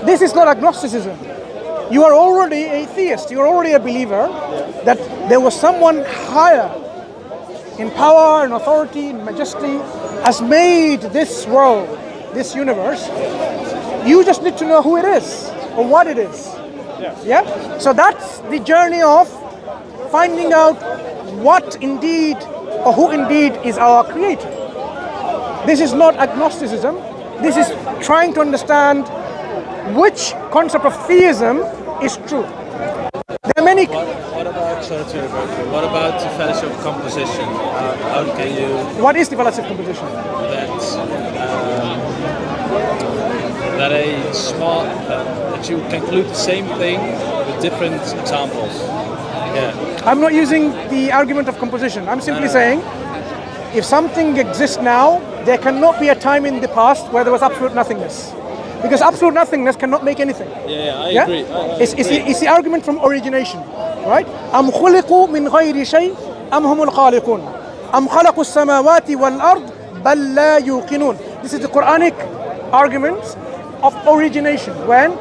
This is not agnosticism. You are already a theist. You are already a believer that there was someone higher in power and authority and majesty has made this world, this universe. You just need to know who it is or what it is. Yeah? So that's the journey of finding out what indeed or who indeed is our creator. This is not agnosticism. This is trying to understand which concept of theism is true. There are many. What about what about the fallacy of composition? How can you? What is the fallacy of composition? That that you conclude the same thing with different examples. Yeah. I'm not using the argument of composition. I'm simply saying, if something exists now, there cannot be a time in the past where there was absolute nothingness. Because absolute nothingness cannot make anything. I agree. It's the argument from origination, right? أم خلقوا من غير شيء أم هم الخالقون أم خلقوا السماوات والأرض بل لا يوقنون. This is the Quranic argument of origination. When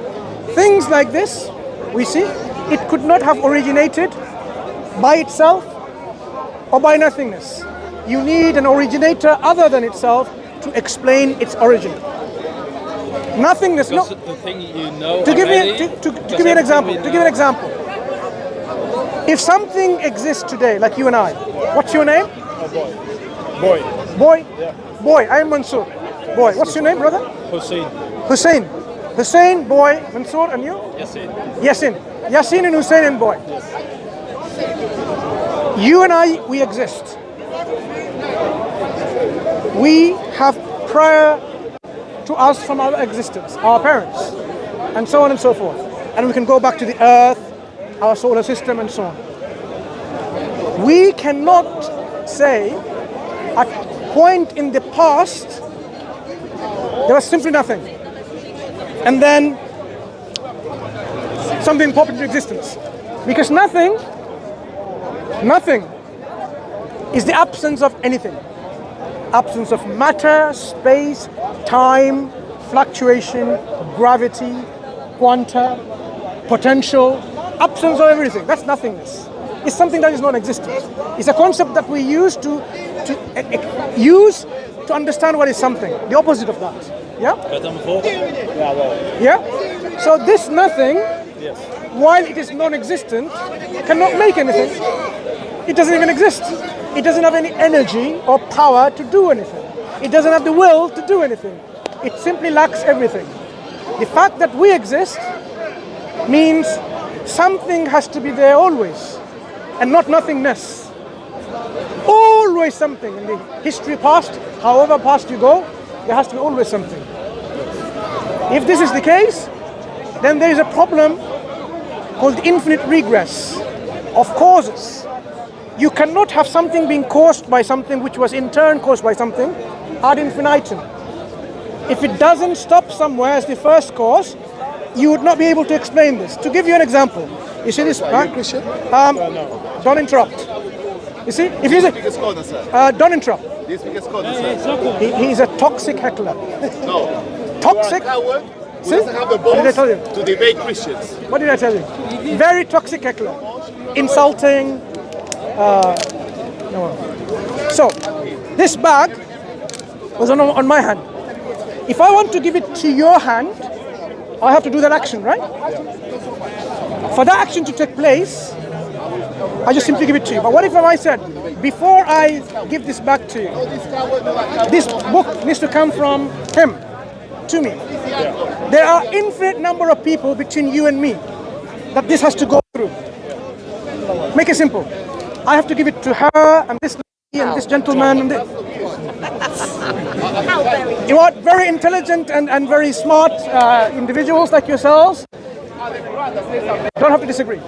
things like this, we see, it could not have originated by itself or by nothingness. You need an originator other than itself to explain its origin. Nothingness. No. The thing you know. To give you an example. If something exists today, like you and I, what's your name? Boy. Boy. Yeah. Boy. I am Mansur. Boy. What's your name, brother? Hussein. Hussein. Boy. Mansur, and you? Yasin. Yasin and Hussein and Boy. Yes. You and I, we exist. We have prior to us from our existence, our parents, and so on and so forth. And we can go back to the earth, our solar system, and so on. We cannot say at a point in the past there was simply nothing, and then something popped into existence. Because nothing is the absence of anything. Absence of matter, space, time, fluctuation, gravity, quanta, potential, absence of everything. That's nothingness. It's something that is non-existent. It's a concept that we use to understand what is something. The opposite of that. Yeah? Yeah? So this nothing, while it is non-existent, cannot make anything. It doesn't even exist. It doesn't have any energy or power to do anything. It doesn't have the will to do anything. It simply lacks everything. The fact that we exist means something has to be there always, and not nothingness. Always something. In the history past, however past you go, there has to be always something. If this is the case, then there is a problem called infinite regress of causes. You cannot have something being caused by something which was in turn caused by something ad infinitum. If it doesn't stop somewhere as the first cause, you would not be able to explain this. To give you an example, you see this man? No. Don't interrupt. You see, if you say, don't interrupt. He is a toxic heckler. No. Toxic. Who doesn't have the balls to debate Christians? What did I tell you? Very toxic heckler. Insulting. No. So, this bag was on my hand. If I want to give it to your hand, I have to do that action, right? For that action to take place, I just simply give it to you. But what if I said, before I give this back to you, this book needs to come from him to me. There are infinite number of people between you and me that this has to go through. Make it simple. I have to give it to her and this lady and this gentleman and this. You are very intelligent and very smart individuals like yourselves. Don't have to disagree.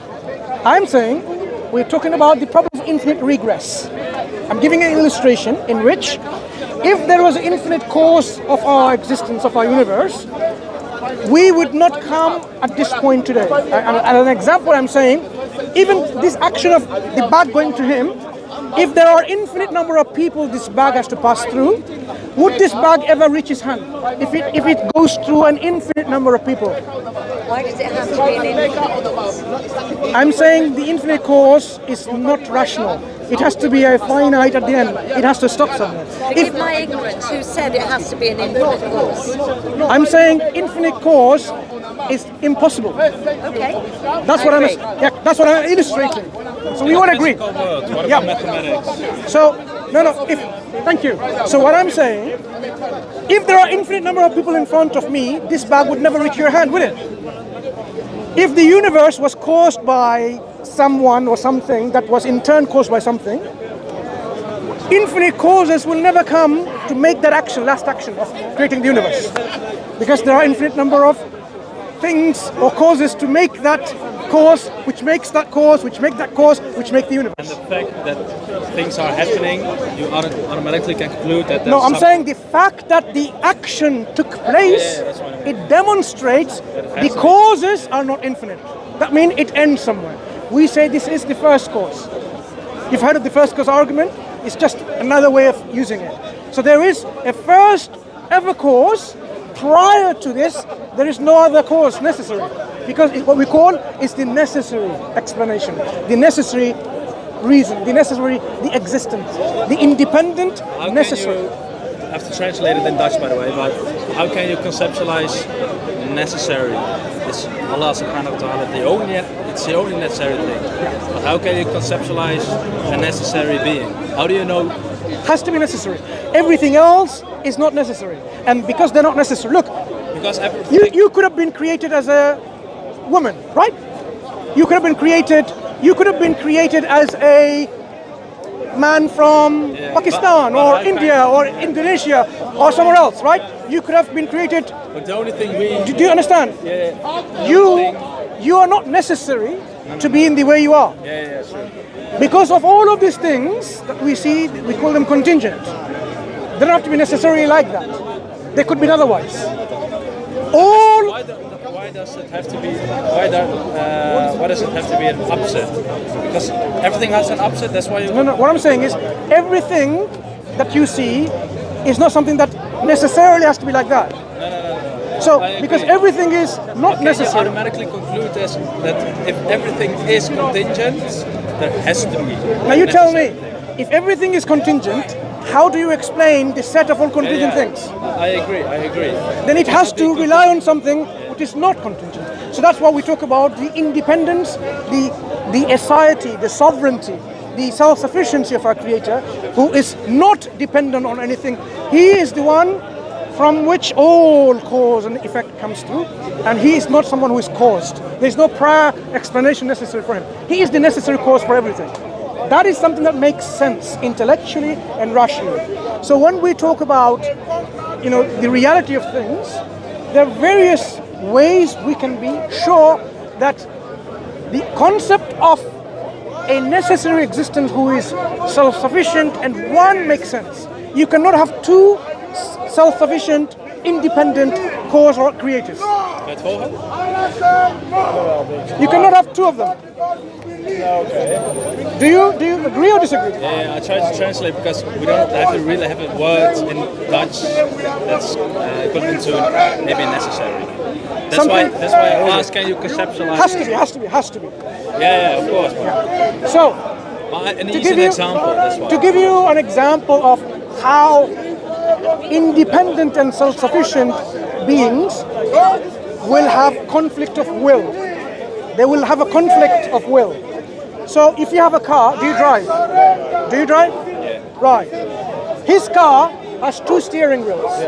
I'm saying we're talking about the problem of infinite regress. I'm giving an illustration in which if there was an infinite cause of our existence, of our universe, we would not come at this point today. And as an example, I'm saying, even this action of the bag going to him If there are infinite number of people this bag has to pass through, would this bag ever reach his hand? If it goes through an infinite number of people? Why does it have to be an infinite? I'm saying the infinite cause is not rational. It has to be a finite at the end. It has to stop somewhere. Forgive my ignorance, who said it has to be an infinite cause? I'm saying infinite cause is impossible. Okay. That's what that's what I'm illustrating. So we all agree. What about mathematics? So thank you. So what I'm saying, if there are infinite number of people in front of me, this bag would never reach your hand, would it? If the universe was caused by someone or something that was in turn caused by something, infinite causes will never come to make that last action of creating the universe. Because there are infinite number of things or causes to make that cause, which makes that cause, which make that cause, which make the universe. And the fact that things are happening, you automatically can conclude that. No, I'm saying the fact that the action took place, it demonstrates the causes are not infinite. That means it ends somewhere. We say this is the first cause. You've heard of the first cause argument? It's just another way of using it. So there is a first ever cause. Prior to this, there is no other cause necessary. Because what we call is the necessary explanation, the necessary reason, the existence, the independent necessary. I have to translate it in Dutch, by the way, but how can you conceptualize necessary? It's Allah subhanahu wa ta'ala, it's the only necessary thing. But how can you conceptualize a necessary being? How do you know? Has to be necessary. Everything else is not necessary. And because they're not necessary, look, Because you could have been created as a woman, right? You could have been created as a man from Pakistan or India or Indonesia or somewhere else, right? You could have been created. But the only thing do you understand? You are not necessary to be in the way you are. Sure. Because of all of these things that we see, we call them contingent. They don't have to be necessarily like that. They could be otherwise. Why does it have to be? Why does it have to be an upset? Because everything has an upset. That's why. No. What I'm saying is, everything that you see is not something that necessarily has to be like that. No. So, because everything is not necessary. You automatically conclude that if everything is contingent, there has to be. Now you tell me, if everything is contingent, how do you explain the set of all contingent things? I agree. Then it has to rely on something which is not contingent. So that's why we talk about the independence, the aseity, the sovereignty, the self-sufficiency of our Creator, who is not dependent on anything. He is the one from which all cause and effect comes through, and he is not someone who is caused. There's no prior explanation necessary for him. He is the necessary cause for everything. That is something that makes sense intellectually and rationally. So when we talk about, the reality of things, there are various ways we can be sure that the concept of a necessary existence who is self-sufficient and one makes sense. You cannot have two self-sufficient, independent cause or creators. You cannot have two of them. Do you agree or disagree? Yeah, I tried to translate because we don't have to really have a word in Dutch that's equivalent to maybe necessary. That's why I asked, can you conceptualize? Has to be. Yeah, of course. So, to give you an example of how independent and self-sufficient beings will have conflict of will. They will have a conflict of will. So if you have a car, do you drive? Yeah. Right. His car has two steering wheels,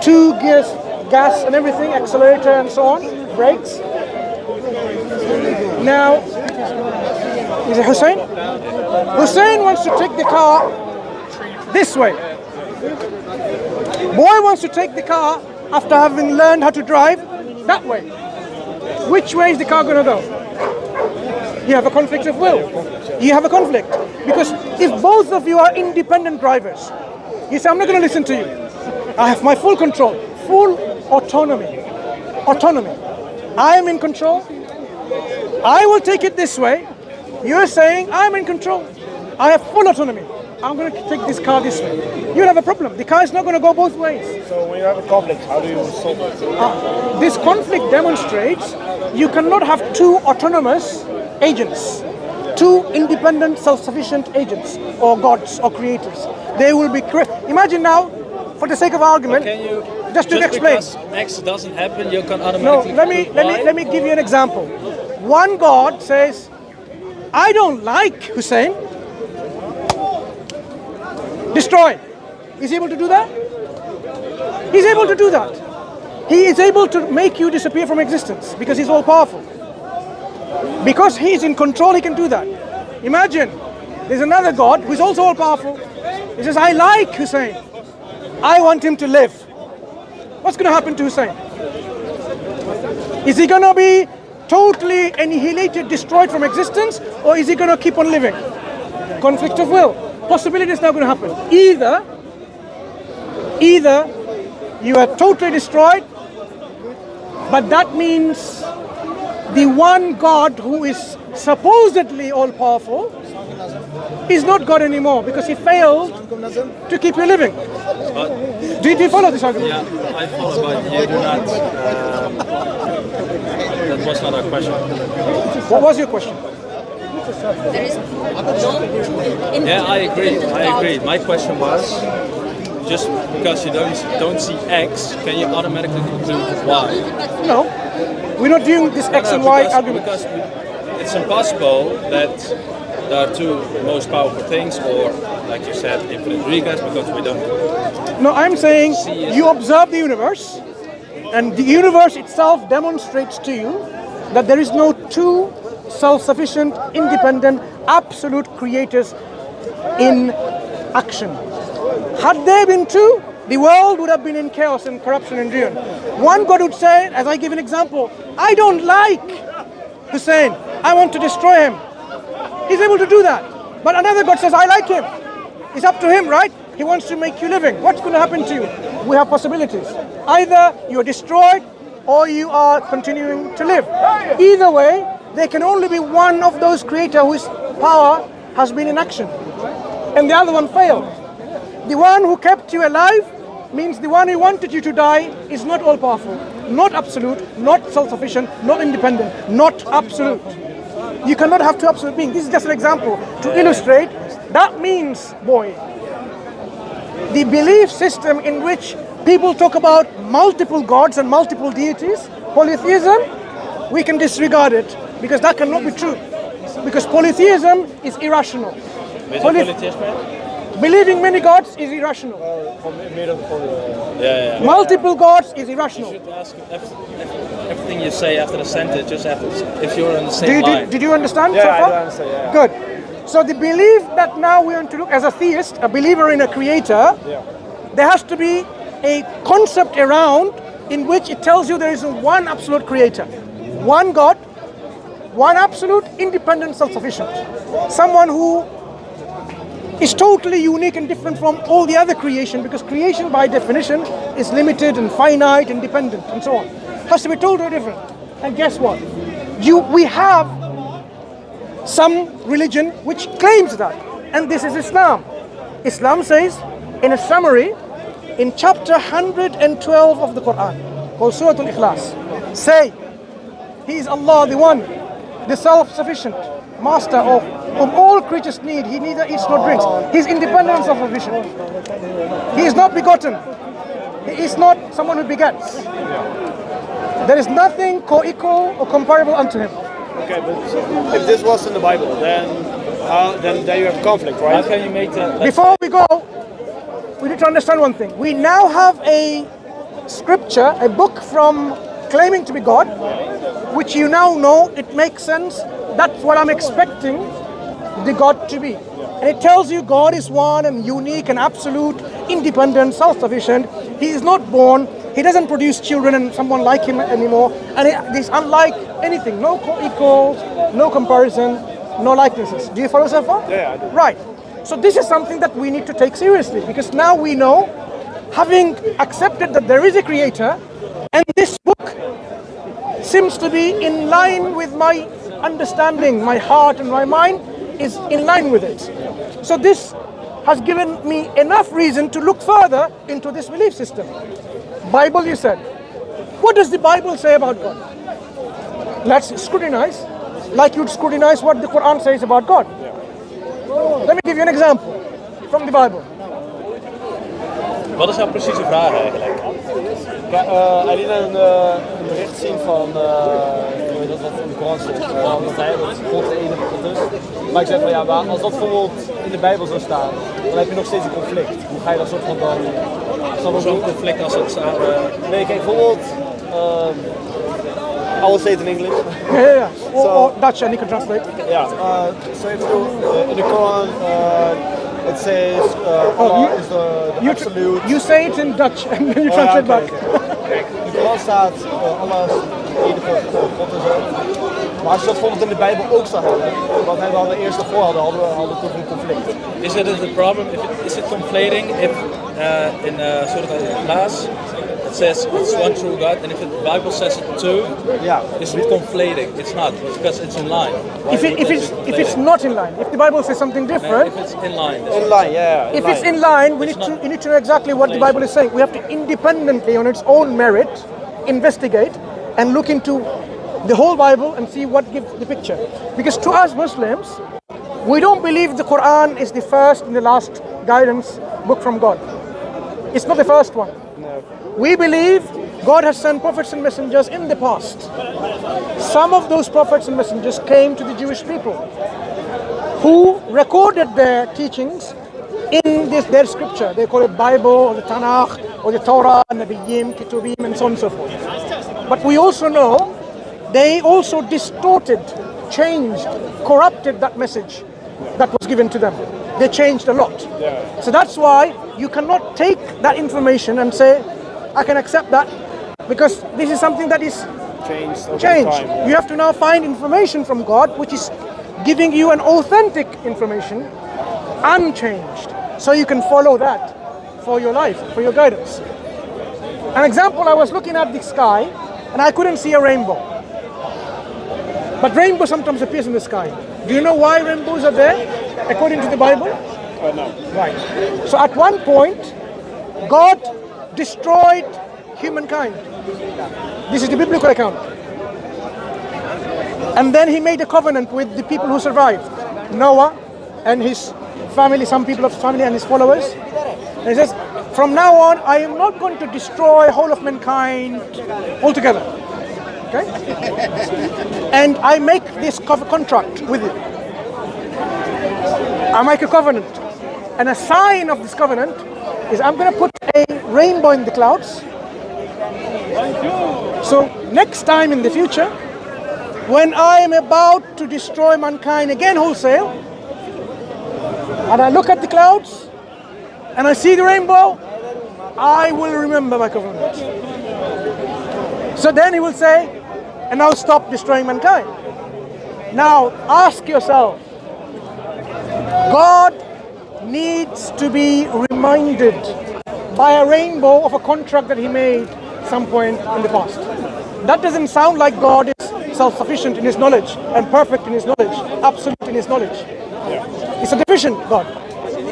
two gears, gas and everything, accelerator and so on, brakes. Now, is it Hussein? Hussein wants to take the car this way. Boy wants to take the car after having learned how to drive that way. Which way is the car going to go? You have a conflict of will. You have a conflict. Because if both of you are independent drivers, you say, I'm not going to listen to you. I have my full control, full autonomy. I am in control. I will take it this way. You're saying I'm in control. I have full autonomy. I'm going to take this car this way. You'll have a problem. The car is not going to go both ways. So when you have a conflict, how do you solve it? This conflict demonstrates you cannot have two autonomous agents, two independent, self-sufficient agents, or gods, or creators. They will be imagine now, for the sake of argument, Can you just to explain. Because X doesn't happen, you can No, automatically. let me give you an example. One God says, I don't like Hussein. Destroy. Is he able to do that? He's able to do that. He is able to make you disappear from existence because he's all powerful. Because he is in control, he can do that. Imagine, there's another God who is also all powerful. He says, I like Hussein. I want him to live. What's going to happen to Hussein? Is he going to be totally annihilated, destroyed from existence, or is he going to keep on living? Conflict of will. Possibility is not going to happen. Either you are totally destroyed, but that means the one God who is supposedly all-powerful is not God anymore because he failed to keep you living. Do you follow this argument? Yeah, I follow, but you do not. That was not a question. What was your question? There is no Yeah, I agree. My question was, just because you don't see X, can you automatically conclude Y? No, we're not doing this X and Y argument. Because it's impossible that there are two most powerful things, or like you said, infinite regress, because we don't. No, I'm saying you observe the universe, and the universe itself demonstrates to you that there is no two self-sufficient, independent, absolute creators in action. Had there been two, the world would have been in chaos and corruption and ruin. One God would say, as I give an example, I don't like Hussein, I want to destroy him. He's able to do that. But another God says, I like him. It's up to him, right? He wants to make you living. What's going to happen to you? We have possibilities. Either you are destroyed or you are continuing to live. Either way, there can only be one of those creators whose power has been in action. And the other one failed. The one who kept you alive means the one who wanted you to die is not all-powerful, not absolute, not self-sufficient, not independent, not absolute. You cannot have two absolute beings. This is just an example to illustrate. That means, boy, the belief system in which people talk about multiple gods and multiple deities, polytheism, we can disregard it because that cannot be true. Because polytheism is irrational. Believing many gods is irrational. Multiple gods is irrational. You should ask everything you say after the sentence, just after, if you're on the same line. Did you understand so Yeah, far? I do understand, yeah. Good. So the belief that now we want to look as a theist, a believer in a creator, there has to be a concept around in which it tells you there is one absolute creator, one God, one absolute independent self-sufficient, someone who is totally unique and different from all the other creation, because creation by definition is limited and finite and dependent and so on. Has to be totally different. And guess what? We have some religion which claims that, and this is Islam. Islam says, in a summary, in chapter 112 of the Quran, called Surah Al-Ikhlas, say, He is Allah, the One, the self-sufficient, master of whom all creatures need. He neither eats nor drinks. He is independent and self-sufficient. He is not begotten. He is not someone who begets. There is nothing co-equal or comparable unto him. Okay, but if this was in the Bible, then you have conflict, right? How can you make that? Before we go, we need to understand one thing. We now have a scripture, a book from claiming to be God, which you now know, it makes sense. That's what I'm expecting the God to be. And it tells you God is one and unique and absolute, independent, self-sufficient. He is not born. He doesn't produce children and someone like him anymore. And it is unlike anything. No co-equals, no comparison, no likenesses. Do you follow so far? Yeah, I do. Right. So this is something that we need to take seriously, because now we know, having accepted that there is a creator, and this book seems to be in line with my understanding, my heart and my mind, is in line with it. So this has given me enough reason to look further into this belief system. Bible, you said. What does the Bible say about God? Let's scrutinize, like you'd scrutinize what the Quran says about God. Let me give you an example from the Bible. Wat is nou precies de vraag eigenlijk? Hij liet een bericht zien van, ik weet dat wat in de Koran stond, dat hij dat God de enige God is. Maar ik zei van ja, maar als dat bijvoorbeeld in de Bijbel zou staan, dan heb je nog steeds een conflict. Hoe ga je dat soort van dan... Zo'n conflict als het staat... Nee, kijk, bijvoorbeeld... I will say it in English. Yeah. Or Dutch, and you can translate. Yeah. So if you, in the Quran, it says Allah is the absolute. You say it in Dutch and then you translate back. Kijk, in de Koran staat Allah is de enige God en zo. Maar als je dat bijvoorbeeld in de Bijbel ook zou hebben, wat wij al eerst ervoor hadden we toch een conflict. Is it the problem? Is it conflating if in Surah Al-Ikhlas it says it's one true God, and if the Bible says it too, is it conflating? It's not, because it's in line. If it's not in line, if the Bible says something different, if it's in line. In line, yeah. If it's in line, we need to know exactly what the Bible is saying. We have to independently, on its own merit, investigate and look into the whole Bible and see what gives the picture. Because to us Muslims, we don't believe the Quran is the first and the last guidance book from God. It's not the first one. No. We believe God has sent prophets and messengers in the past. Some of those prophets and messengers came to the Jewish people who recorded their teachings in their scripture. They call it Bible or the Tanakh or the Torah, Nabiyyim, Ketubim, and so on and so forth. But we also know they also distorted, changed, corrupted that message that was given to them. They changed a lot. Yeah. So that's why you cannot take that information and say, I can accept that, because this is something that is Changed. Time. You have to now find information from God which is giving you an authentic information, unchanged, so you can follow that for your life, for your guidance. An example, I was looking at the sky and I couldn't see a rainbow. But rainbow sometimes appears in the sky. Do you know why rainbows are there, according to the Bible? No. Right. So at one point, God destroyed humankind. This is the biblical account. And then he made a covenant with the people who survived. Noah and his family, some people of his family and his followers. And he says, from now on, I am not going to destroy whole of mankind altogether. Okay? And I make this contract with you. I make a covenant. And a sign of this covenant is I'm going to put a rainbow in the clouds. So next time in the future, when I am about to destroy mankind again wholesale, and I look at the clouds and I see the rainbow, I will remember my covenant. So then he will say, and now stop destroying mankind. Now ask yourself, God needs to be reminded by a rainbow of a contract that he made some point in the past. That doesn't sound like God is self-sufficient in his knowledge and perfect in his knowledge, absolute in his knowledge. It's a deficient God.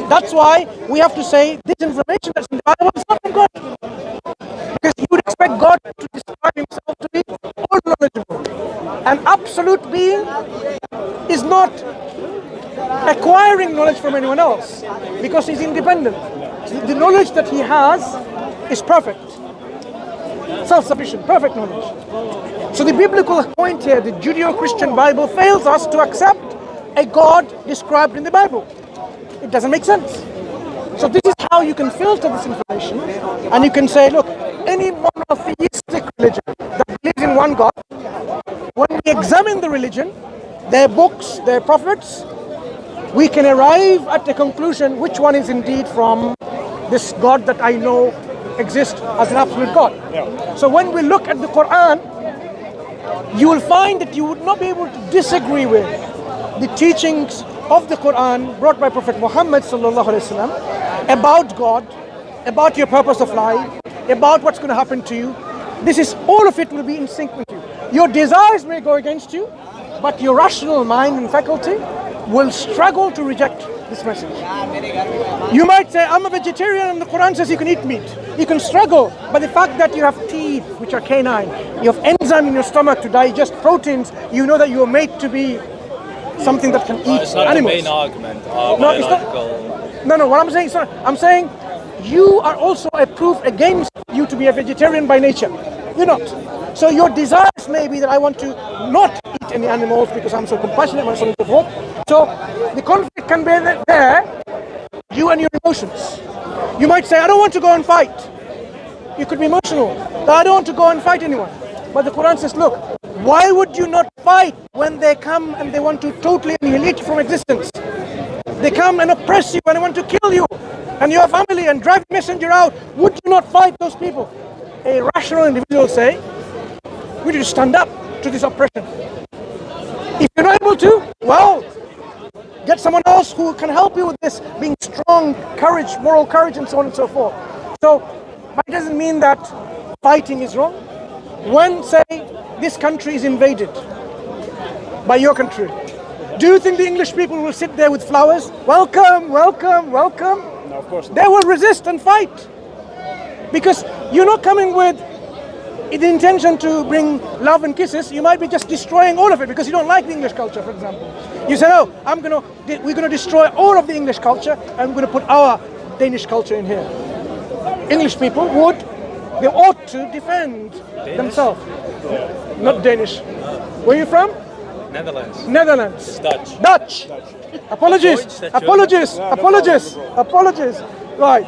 That's why we have to say this information that's in the Bible is not from God. Because you would expect God to describe himself to be all knowledgeable. An absolute being is not acquiring knowledge from anyone else because he's independent. The knowledge that he has is perfect. Self-sufficient, perfect knowledge. So the biblical point here, the Judeo-Christian Bible fails us to accept a God described in the Bible. It doesn't make sense. So this is how you can filter this information and you can say, look, any monotheistic religion that believes in one God, when we examine the religion, their books, their prophets, we can arrive at a conclusion which one is indeed from this God that I know exists as an absolute God. Yeah. So when we look at the Quran, you will find that you would not be able to disagree with the teachings of the Quran brought by Prophet Muhammad sallallahu alaihi wasallam about God, about your purpose of life, about what's going to happen to you. This is, all of it will be in sync with you. Your desires may go against you, but your rational mind and faculty will struggle to reject this message. You might say, I'm a vegetarian and the Quran says you can eat meat. You can struggle, but the fact that you have teeth, which are canine, you have enzyme in your stomach to digest proteins, you know that you are made to be something that can eat it's not animals. the main argument. No, it's not. No, what I'm saying is, I'm saying you are also a proof against you to be a vegetarian by nature. You're not. So your desires may be that I want to not eat any animals because I'm so compassionate and so on and so forth. So the conflict can be there, you and your emotions. You might say, I don't want to go and fight. You could be emotional. I don't want to go and fight anyone. But the Quran says, look, why would you not fight when they come and they want to totally annihilate you from existence? They come and oppress you and they want to kill you and your family and drive the messenger out. Would you not fight those people? A rational individual say, we need to stand up to this oppression. If you're not able to, well, get someone else who can help you with this, being strong, courage, moral courage, and so on and so forth. So, but it doesn't mean that fighting is wrong. When, say, this country is invaded by your country, do you think the English people will sit there with flowers? Welcome, welcome, welcome. No, of course not. They will resist and fight. Because you're not coming with the intention to bring love and kisses. You might be just destroying all of it because you don't like the English culture, for example. You say, oh, we're going to destroy all of the English culture and we're going to put our Danish culture in here. English people they ought to defend themselves. Not Danish. Where are you from? Netherlands. Netherlands. Dutch. Apologies. Right.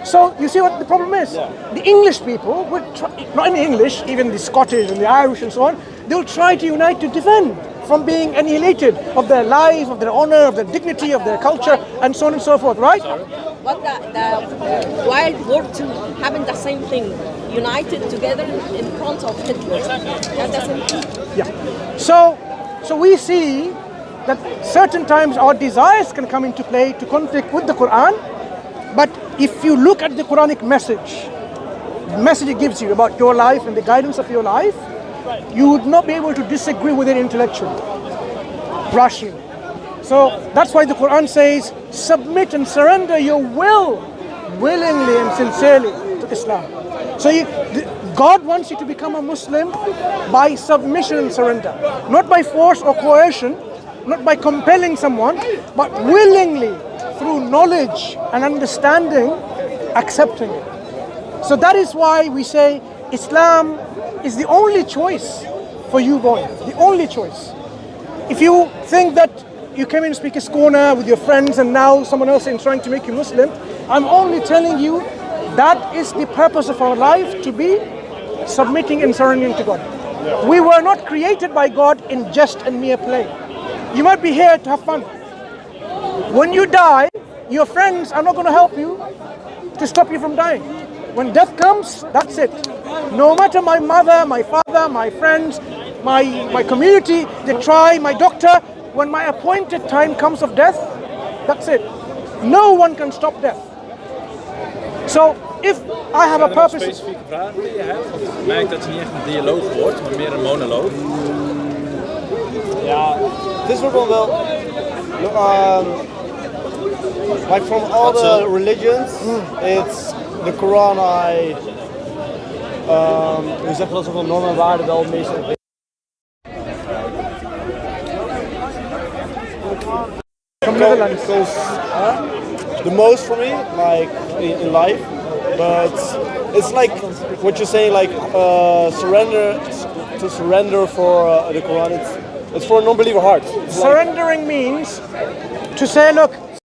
So you see what the problem is? Yeah. The English people would try, not in English, even the Scottish and the Irish and so on, they'll try to unite to defend from being annihilated of their life, of their honor, of their dignity, of their culture, and so on and so forth, right? But the World War II having the same thing, united together in front of Hitler. That doesn't. Yeah. So we see that certain times our desires can come into play to conflict with the Quran, but if you look at the Quranic message, the message it gives you about your life and the guidance of your life, you would not be able to disagree with it intellectually, rationally. So that's why the Quran says, submit and surrender your will willingly and sincerely to Islam. So God wants you to become a Muslim by submission and surrender, not by force or coercion, not by compelling someone, but willingly, through knowledge and understanding, accepting it. So that is why we say Islam is the only choice for you boys, the only choice. If you think that you came in to speak Corner with your friends and now someone else is trying to make you Muslim, I'm only telling you that is the purpose of our life, to be submitting and surrendering to God. We were not created by God in just and mere play. You might be here to have fun. When you die, your friends are not going to help you to stop you from dying. When death comes, that's it. No matter my mother, my father, my friends, my community, they try, my doctor, when my appointed time comes of death, that's it. No one can stop death. So if I have a purpose... Specifieke vragen die je hebt? Want ik merk dat het niet echt een dialoog wordt, maar meer een monoloog. Ja, this wordt wel... like from all the religions, it's the Quran hoe zeg je dat, zoveel normen en waarden wel het meest goes the most for me, like in life, but it's like what you're saying, like surrender for the Quran. It's for a non-believer heart. Surrendering means to say, look,